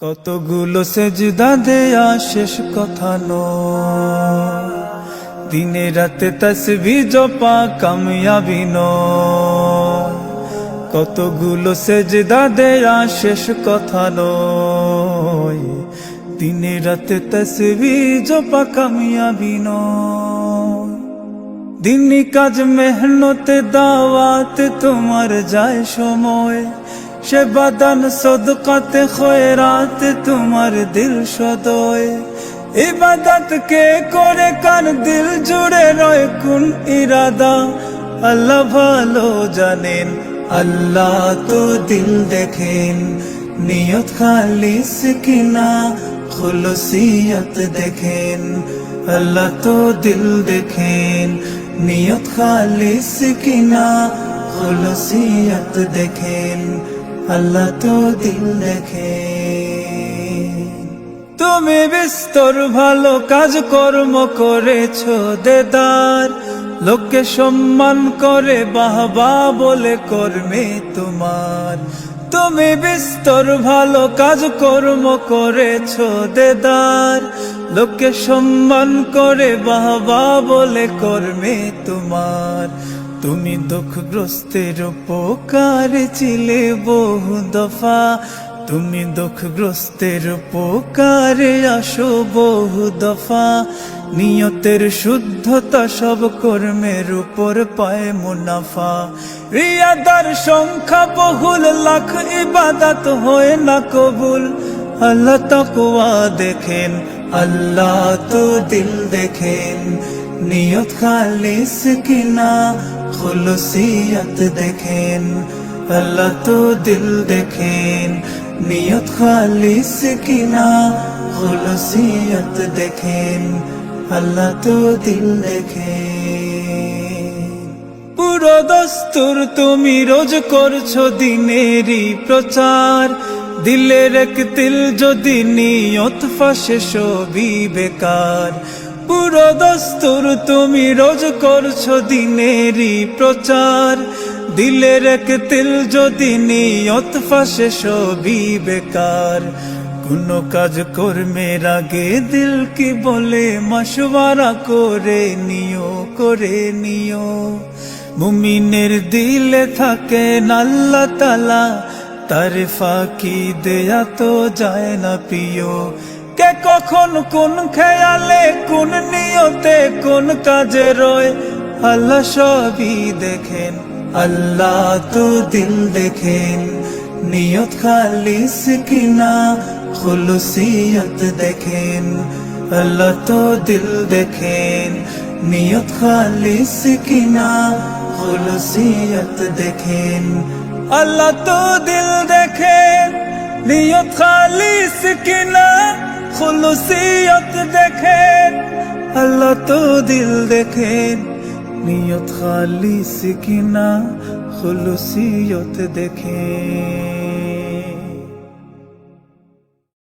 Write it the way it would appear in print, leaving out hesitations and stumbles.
কতগুলো সেজদা দেয়া শেষ কথা নয়, দিনে রাতে তাসবিহ জপা কামিয়াবি নয়। কতগুলো সেজদা দেয়া শেষ কথা নয়, দিনে রাতে তাসবিহ জপা কামিয়াবি নয়। দিনী কাজ মেহনতে দাওয়াত তোমার যায় সময়, সে বাদান সদকাতে খয়রাত তোমার দিল সদয়। ইবাদত কে করে কার দিল জুড়ে রয় কোন ইরাদা, আল্লাহ ভালো জানেন। আল্লাহ তো দিল দেখেন, নিয়ত খালিস কিনা খুলসিয়ত দেখেন। আল্লাহ তো দিল দেখেন, নিয়ত খালিস কিনা খুলসিয়ত দেখেন। আল্লাহ তো দিল দেখেন। তুমি বিস্তর ভালো কাজ কর্ম করেছো দেদার, লোককে সম্মান করে বাহবা বলে কর্মে তোমার। তুমি বিস্তর ভালো কাজ কর্ম করেছো দেদার, লোককে সম্মান করে বাহবা বলে কর্মে তোমার। তুমি দুঃখগ্রস্তের উপকার ছিলে বহু দফা, তুমি দুঃখগ্রস্তের উপকারে আসো বহু দফা। নিয়তের শুদ্ধতা সব কর্মের উপর পায় মুনাফা। রিয়াদার সংখ্যা বহুল, লাখ ইবাদত হয় না কবুল। আল্লাহ তাকওয়া দেখেন, আল্লাহ তো দিল দেখেন। নিয়ত খালিস কিনা খুলসিয়ত দেখেন। আল্লাহ তো দিল দেখেন, নিয়ত খালিস কিনা খুলসিয়ত দেখেন। আল্লাহ তো দিল দেখেন। পুরো দস্তুর তুমি রোজ করছো দিনেরই প্রচার, দিলের এক তিল যদি নিয়ত ফাঁসে সবই বেকার। পুরো দস্তুর তুমি রোজ করছো দিনেরই প্রচার, দিলের এক তিল যদি নিয়ত ফাঁসে সবই বেকার। কোন কাজ কর্মের আগে দিল কি বলে মশওয়ারা করে নিও, করে নিও। মুমিনের দিলে থাকে আল্লাহ তাআলা, তার ফাঁকি দেয়া তো যায় না প্রিয়। কে কখন কোন খেয়ালে কোন নিয়তে কোন কাজে রয়, আল্লাহ সবই দেখেন। আল্লাহ তো দিল দেখেন, নিয়ত খালিস কিনা খুলসিয়ত দেখেন। আল্লাহ তো দিল দেখেন, নিয়ত খালিস কিনা খুলসিয়ত দেখেন। আল্লাহ তো দিল দেখেন, নিয়ত খালিস কিনা খুলসিয়ত দেখেন। আল্লাহ তো দিল দেখেন, নিয়ত খালিস কিনা খুলসিয়ত দেখেন।